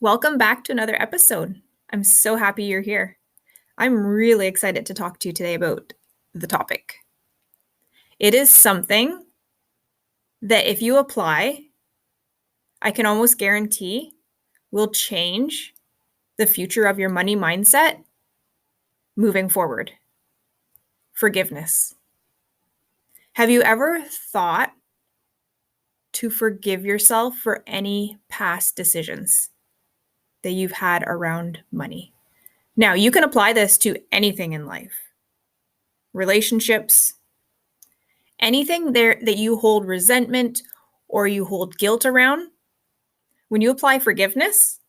Welcome back to another episode. I'm so happy you're here. I'm really excited to talk to you today about the topic. It is something that if you apply, I can almost guarantee will change the future of your money mindset moving forward. Forgiveness. Have you ever thought to forgive yourself for any past decisions that you've had around money? Now, you can apply this to anything in life. Relationships, anything there that you hold resentment or you hold guilt around. When you apply forgiveness,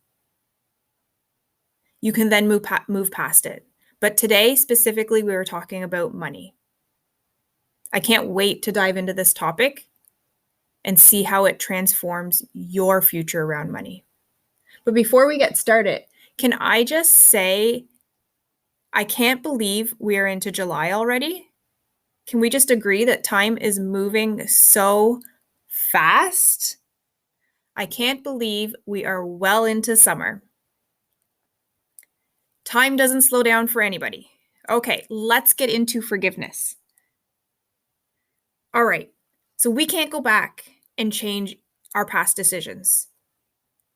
you can then move past it. But today, specifically, we were talking about money. I can't wait to dive into this topic and see how it transforms your future around money. But before we get started, can I just say, I can't believe we're into July already. Can we just agree that time is moving so fast? I can't believe we are well into summer. Time doesn't slow down for anybody. Okay, let's get into forgiveness. All right, so we can't go back and change our past decisions,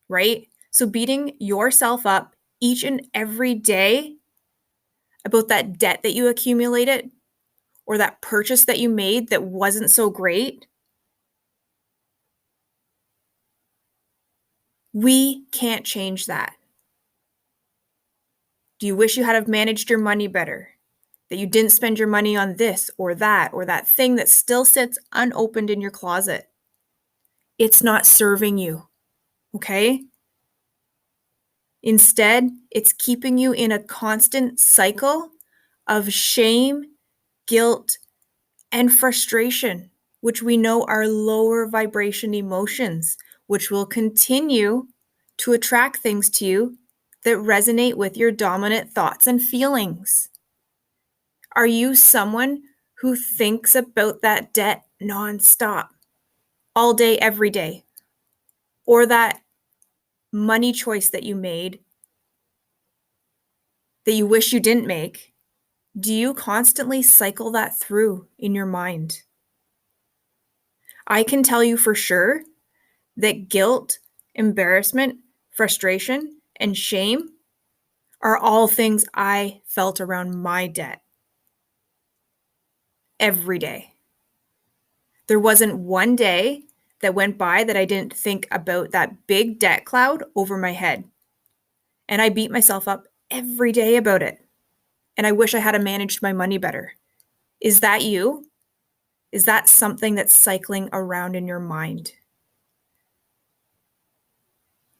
right? So beating yourself up each and every day about that debt that you accumulated or that purchase that you made that wasn't so great, we can't change that. Do you wish you had have managed your money better? That you didn't spend your money on this or that thing that still sits unopened in your closet? It's not serving you, okay? Instead, it's keeping you in a constant cycle of shame, guilt, and frustration, which we know are lower vibration emotions, which will continue to attract things to you that resonate with your dominant thoughts and feelings. Are you someone who thinks about that debt nonstop, all day, every day? Or that money choice that you made that you wish you didn't make? Do you constantly cycle that through in your mind? I can tell you for sure that guilt, embarrassment, frustration, and shame are all things I felt around my debt every day. There wasn't one day that went by that I didn't think about that big debt cloud over my head. And I beat myself up every day about it. And I wish I had managed my money better. Is that you? Is that something that's cycling around in your mind?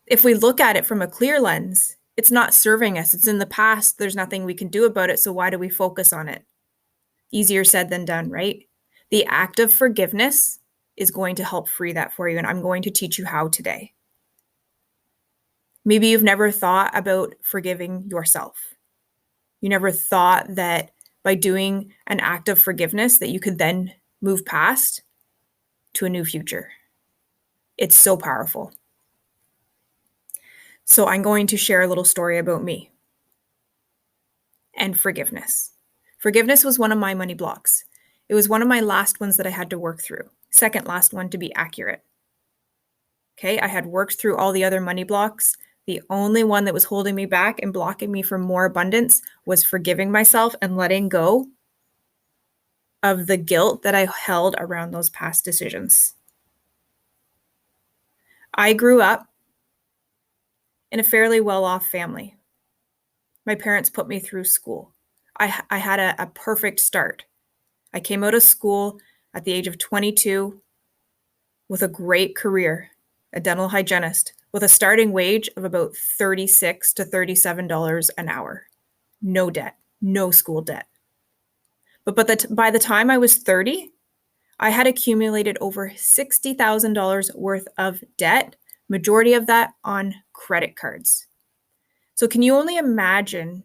If we look at it from a clear lens, it's not serving us. It's in the past. There's nothing we can do about it. So why do we focus on it? Easier said than done, right? The act of forgiveness is going to help free that for you. And I'm going to teach you how today. Maybe you've never thought about forgiving yourself. You never thought that by doing an act of forgiveness that you could then move past to a new future. It's so powerful. So I'm going to share a little story about me and forgiveness. Forgiveness was one of my money blocks. It was one of my last ones that I had to work through. Second last one, to be accurate. Okay, I had worked through all the other money blocks. The only one that was holding me back and blocking me from more abundance was forgiving myself and letting go of the guilt that I held around those past decisions. I grew up in a fairly well-off family. My parents put me through school. I had a perfect start. I came out of school at the age of 22 with a great career, a dental hygienist, with a starting wage of about $36 to $37 an hour. No debt, no school debt. But by the time I was 30, I had accumulated over $60,000 worth of debt, majority of that on credit cards. So can you only imagine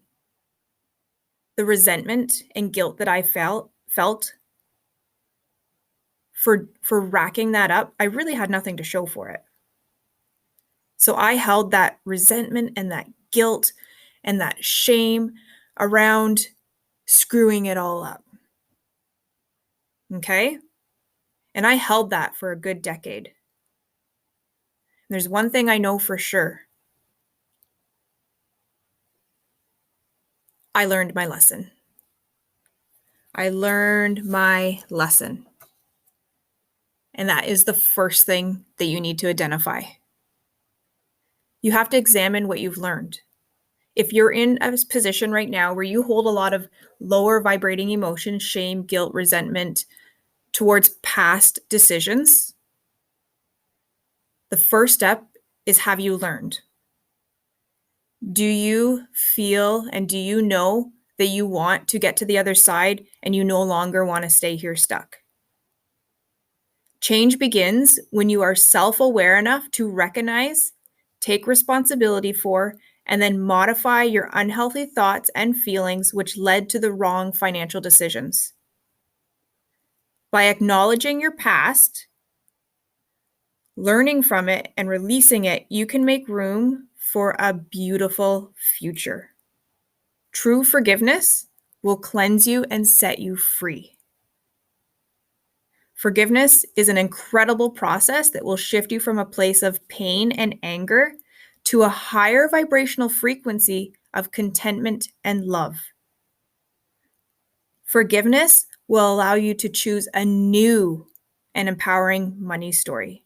the resentment and guilt that I felt for racking that up? I really had nothing to show for it. So I held that resentment and that guilt and that shame around screwing it all up. Okay? And I held that for a good decade. And there's one thing I know for sure. I learned my lesson. I learned my lesson. And that is the first thing that you need to identify. You have to examine what you've learned. If you're in a position right now where you hold a lot of lower vibrating emotions, shame, guilt, resentment towards past decisions, the first step is, have you learned? Do you feel and do you know that you want to get to the other side and you no longer want to stay here stuck? Change begins when you are self-aware enough to recognize, take responsibility for, and then modify your unhealthy thoughts and feelings which led to the wrong financial decisions. By acknowledging your past, learning from it, and releasing it, you can make room for a beautiful future. True forgiveness will cleanse you and set you free. Forgiveness is an incredible process that will shift you from a place of pain and anger to a higher vibrational frequency of contentment and love. Forgiveness will allow you to choose a new and empowering money story.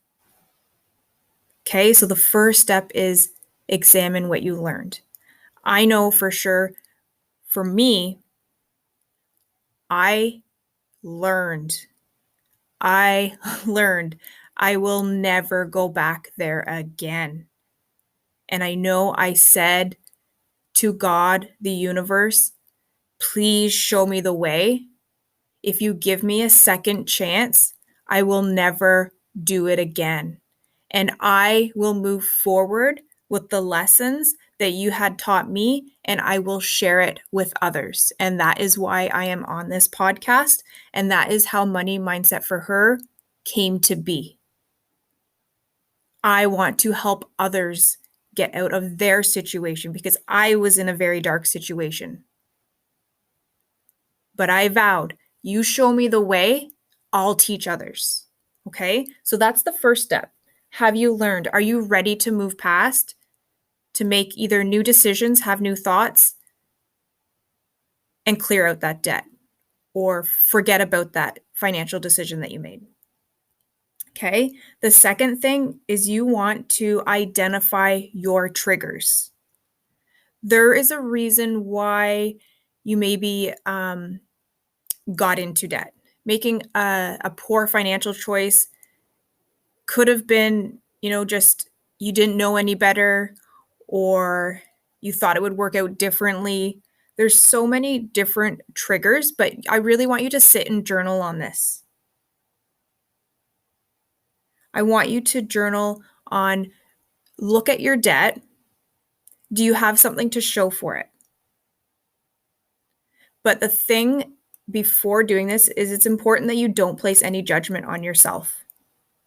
Okay, so the first step is examine what you learned. I know for sure, for me, I learned I will never go back there again. And I know I said to God, the universe, please show me the way. If you give me a second chance, I will never do it again. And I will move forward with the lessons that you had taught me, and I will share it with others. And that is why I am on this podcast. And that is how Money Mindset for Her came to be. I want to help others get out of their situation because I was in a very dark situation. But I vowed, you show me the way, I'll teach others. Okay? So that's the first step. Have you learned? Are you ready to move past, to make either new decisions, have new thoughts, and clear out that debt, or forget about that financial decision that you made? Okay. The second thing is you want to identify your triggers. There is a reason why you maybe got into debt. Making a poor financial choice could have been, just you didn't know any better, or you thought it would work out differently. There's so many different triggers, but I really want you to sit and journal on this. I want you to journal on, look at your debt. Do you have something to show for it? But the thing before doing this is it's important that you don't place any judgment on yourself.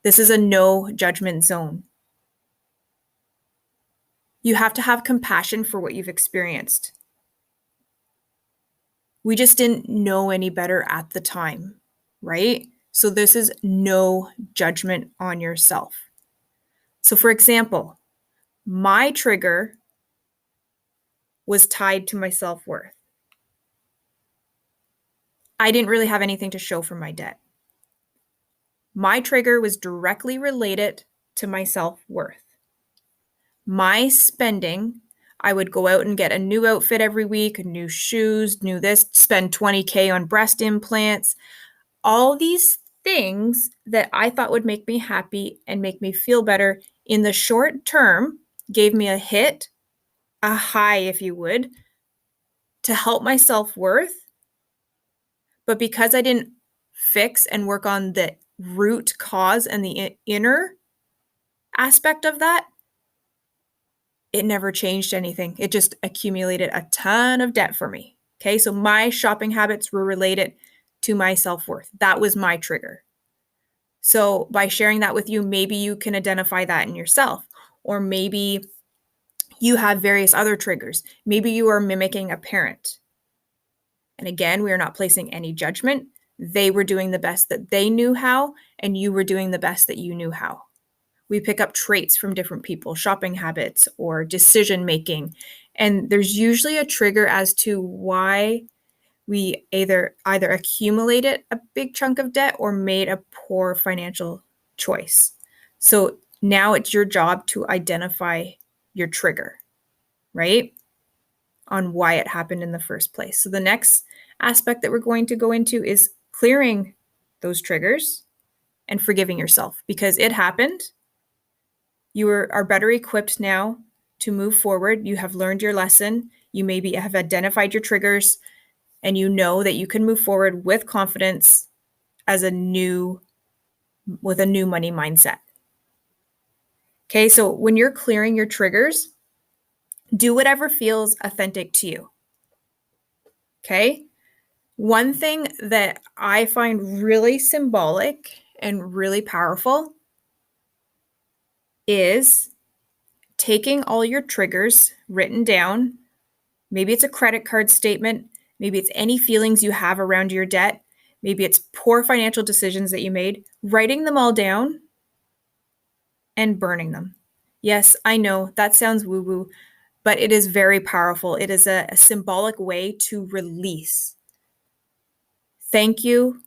This is a no judgment zone. You have to have compassion for what you've experienced. We just didn't know any better at the time, right? So this is no judgment on yourself. So for example, my trigger was tied to my self-worth. I didn't really have anything to show for my debt. My trigger was directly related to my self-worth. My spending, I would go out and get a new outfit every week, new shoes, new this, spend $20K on breast implants, all these things that I thought would make me happy and make me feel better in the short term, gave me a hit, a high, if you would, to help my self-worth. But because I didn't fix and work on the root cause and the inner aspect of that, it never changed anything. It just accumulated a ton of debt for me. Okay, so my shopping habits were related to my self-worth. That was my trigger. So by sharing that with you, maybe you can identify that in yourself. or maybe you have various other triggers. Maybe you are mimicking a parent. And again, we are not placing any judgment. They were doing the best that they knew how, and you were doing the best that you knew how. We pick up traits from different people, shopping habits or decision making. And there's usually a trigger as to why we either accumulated a big chunk of debt or made a poor financial choice. So now it's your job to identify your trigger, right? On why it happened in the first place. So the next aspect that we're going to go into is clearing those triggers and forgiving yourself because it happened. You are better equipped now to move forward. You have learned your lesson. You maybe have identified your triggers and you know that you can move forward with confidence with a new money mindset. Okay, so when you're clearing your triggers, do whatever feels authentic to you. Okay? One thing that I find really symbolic and really powerful is taking all your triggers written down. Maybe it's a credit card statement. Maybe it's any feelings you have around your debt. Maybe it's poor financial decisions that you made. Writing them all down and burning them. Yes, I know that sounds woo-woo, but it is very powerful. It is a symbolic way to release. Thank you.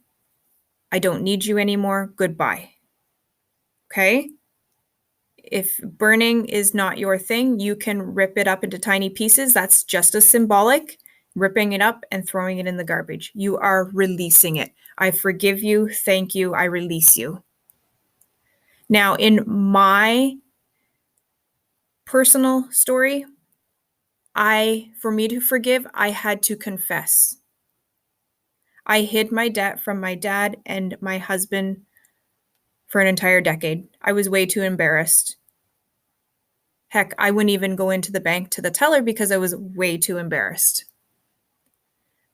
I don't need you anymore. Goodbye. Okay? If burning is not your thing, you can rip it up into tiny pieces. That's just as symbolic, ripping it up and throwing it in the garbage. You are releasing it. I forgive you. Thank you. I release you. Now, in my personal story, for me to forgive, I had to confess. I hid my debt from my dad and my husband for an entire decade. I was way too embarrassed. Heck, I wouldn't even go into the bank to the teller because I was way too embarrassed.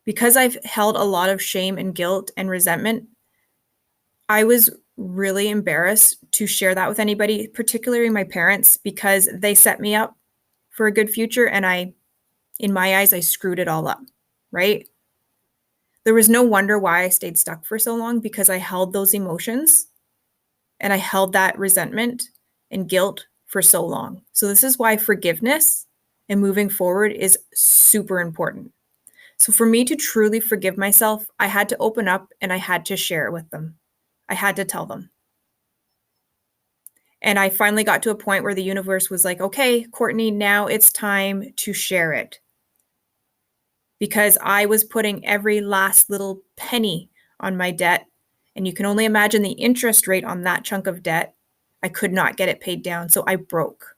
Because I've held a lot of shame and guilt and resentment, I was really embarrassed to share that with anybody, particularly my parents, because they set me up for a good future and in my eyes, I screwed it all up, right? There was no wonder why I stayed stuck for so long because I held those emotions and I held that resentment and guilt for so long. So this is why forgiveness and moving forward is super important. So for me to truly forgive myself, I had to open up and I had to share it with them. I had to tell them. And I finally got to a point where the universe was like, okay, Courtney, now it's time to share it. Because I was putting every last little penny on my debt. And you can only imagine the interest rate on that chunk of debt. I could not get it paid down. So I broke.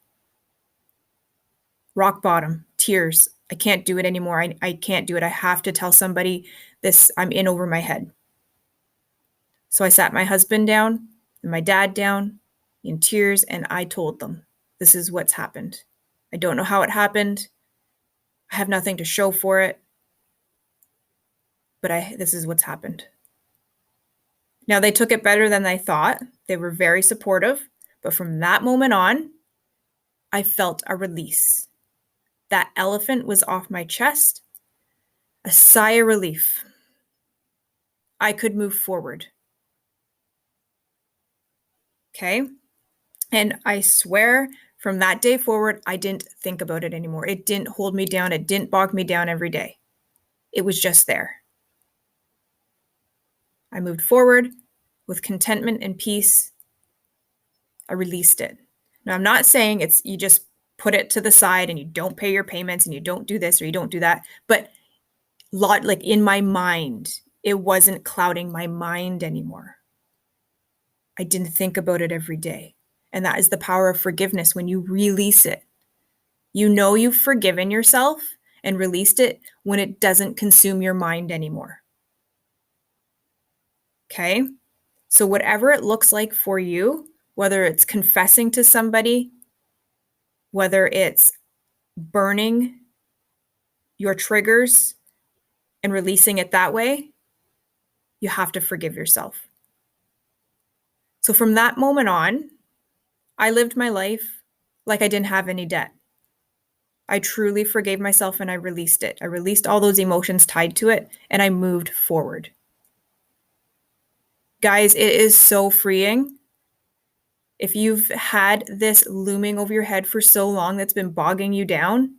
Rock bottom, tears. I can't do it anymore. I can't do it. I have to tell somebody this. I'm in over my head. So I sat my husband down and my dad down in tears and I told them, this is what's happened. I don't know how it happened. I have nothing to show for it. But this is what's happened. Now, they took it better than I thought. They were very supportive. But from that moment on, I felt a release. That elephant was off my chest. A sigh of relief. I could move forward. Okay? And I swear from that day forward, I didn't think about it anymore. It didn't hold me down. It didn't bog me down every day. It was just there. I moved forward with contentment and peace. I released it. Now, I'm not saying you just put it to the side and you don't pay your payments and you don't do this or you don't do that. But like in my mind, it wasn't clouding my mind anymore. I didn't think about it every day. And that is the power of forgiveness when you release it. You know you've forgiven yourself and released it when it doesn't consume your mind anymore. Okay? So whatever it looks like for you, whether it's confessing to somebody, whether it's burning your triggers and releasing it that way, you have to forgive yourself. So from that moment on, I lived my life like I didn't have any debt. I truly forgave myself and I released it. I released all those emotions tied to it and I moved forward. Guys, it is so freeing. If you've had this looming over your head for so long that's been bogging you down,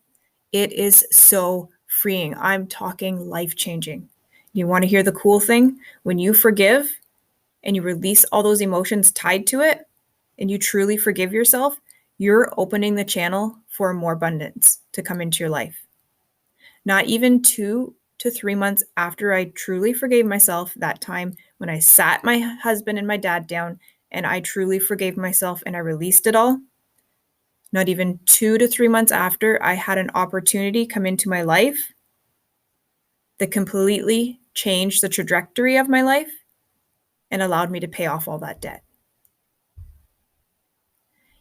it is so freeing. I'm talking life-changing. You want to hear the cool thing? When you forgive and you release all those emotions tied to it and you truly forgive yourself, you're opening the channel for more abundance to come into your life. Not even 2 to 3 months after I truly forgave myself, that time when I sat my husband and my dad down and I truly forgave myself and I released it all, not even 2 to 3 months after, I had an opportunity come into my life that completely changed the trajectory of my life and allowed me to pay off all that debt.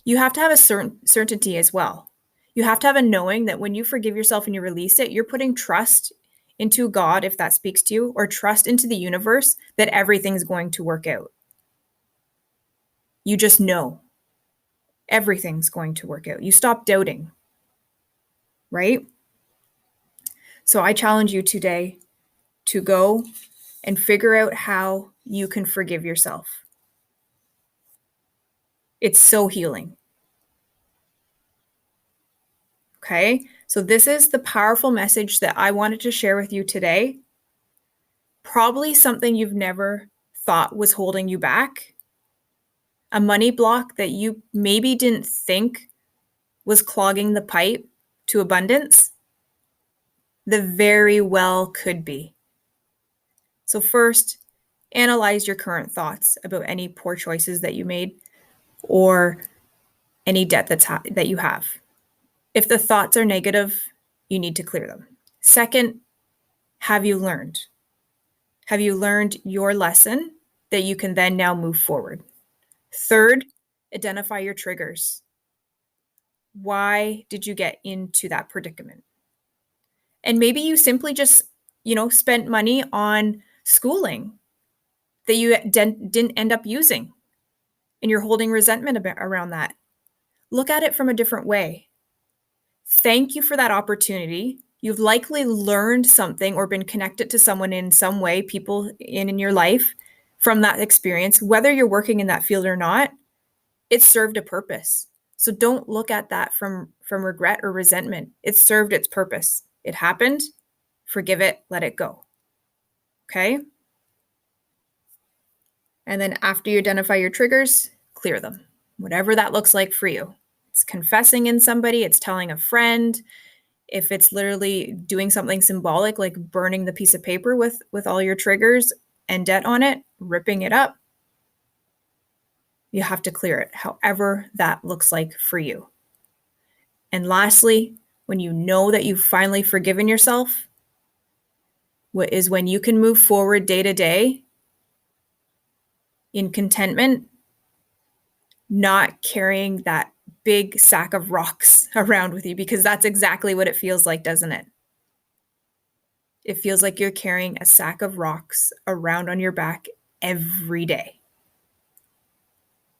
You have to have a certainty as well. You have to have a knowing that when you forgive yourself and you release it, you're putting trust into God, if that speaks to you, or trust into the universe that everything's going to work out. You just know everything's going to work out. You stop doubting, right? So I challenge you today to go and figure out how you can forgive yourself. It's so healing. Okay, so this is the powerful message that I wanted to share with you today. Probably something you've never thought was holding you back. A money block that you maybe didn't think was clogging the pipe to abundance. The very well could be. So first, analyze your current thoughts about any poor choices that you made or any debt that you have. If the thoughts are negative, you need to clear them. Second, have you learned? Have you learned your lesson that you can then now move forward? Third, identify your triggers. Why did you get into that predicament? And maybe you simply just, spent money on schooling that you didn't end up using, and you're holding resentment around that. Look at it from a different way. Thank you for that opportunity. You've likely learned something or been connected to someone in some way, people in your life from that experience. Whether you're working in that field or not, it served a purpose. So don't look at that from regret or resentment. It served its purpose. It happened. Forgive it. Let it go. Okay? And then after you identify your triggers, clear them. Whatever that looks like for you. It's confessing in somebody. It's telling a friend. If it's literally doing something symbolic, like burning the piece of paper with all your triggers and debt on it, ripping it up, you have to clear it, however that looks like for you. And lastly, when you know that you've finally forgiven yourself, what is when you can move forward day to day in contentment, not carrying that big sack of rocks around with you, because that's exactly what it feels like, doesn't it? It feels like you're carrying a sack of rocks around on your back every day.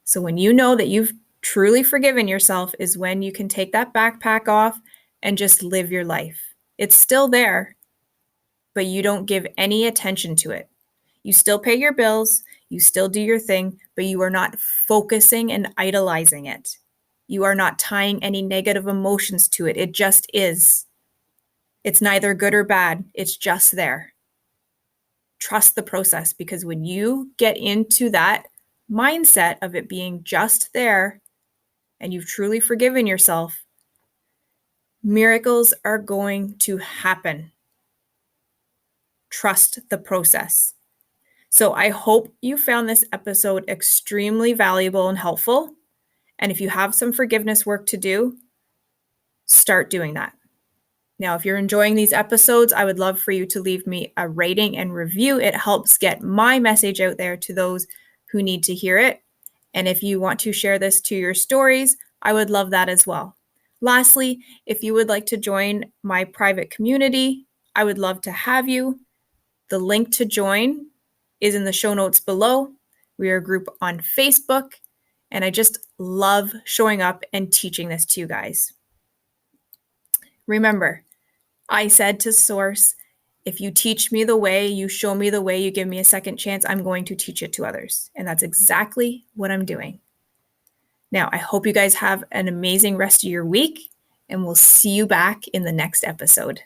So when you know that you've truly forgiven yourself is when you can take that backpack off and just live your life. It's still there, but you don't give any attention to it. You still pay your bills, you still do your thing, but you are not focusing and idolizing it. You are not tying any negative emotions to it. It just is. It's neither good or bad. It's just there. Trust the process, because when you get into that mindset of it being just there and you've truly forgiven yourself, miracles are going to happen. Trust the process. So I hope you found this episode extremely valuable and helpful. And if you have some forgiveness work to do, start doing that. Now, if you're enjoying these episodes, I would love for you to leave me a rating and review. It helps get my message out there to those who need to hear it. And if you want to share this to your stories, I would love that as well. Lastly, if you would like to join my private community, I would love to have you. The link to join is in the show notes below. We are a group on Facebook, and I just love showing up and teaching this to you guys. Remember, I said to Source, if you teach me the way, you show me the way, you give me a second chance, I'm going to teach it to others. And that's exactly what I'm doing. Now, I hope you guys have an amazing rest of your week, and we'll see you back in the next episode.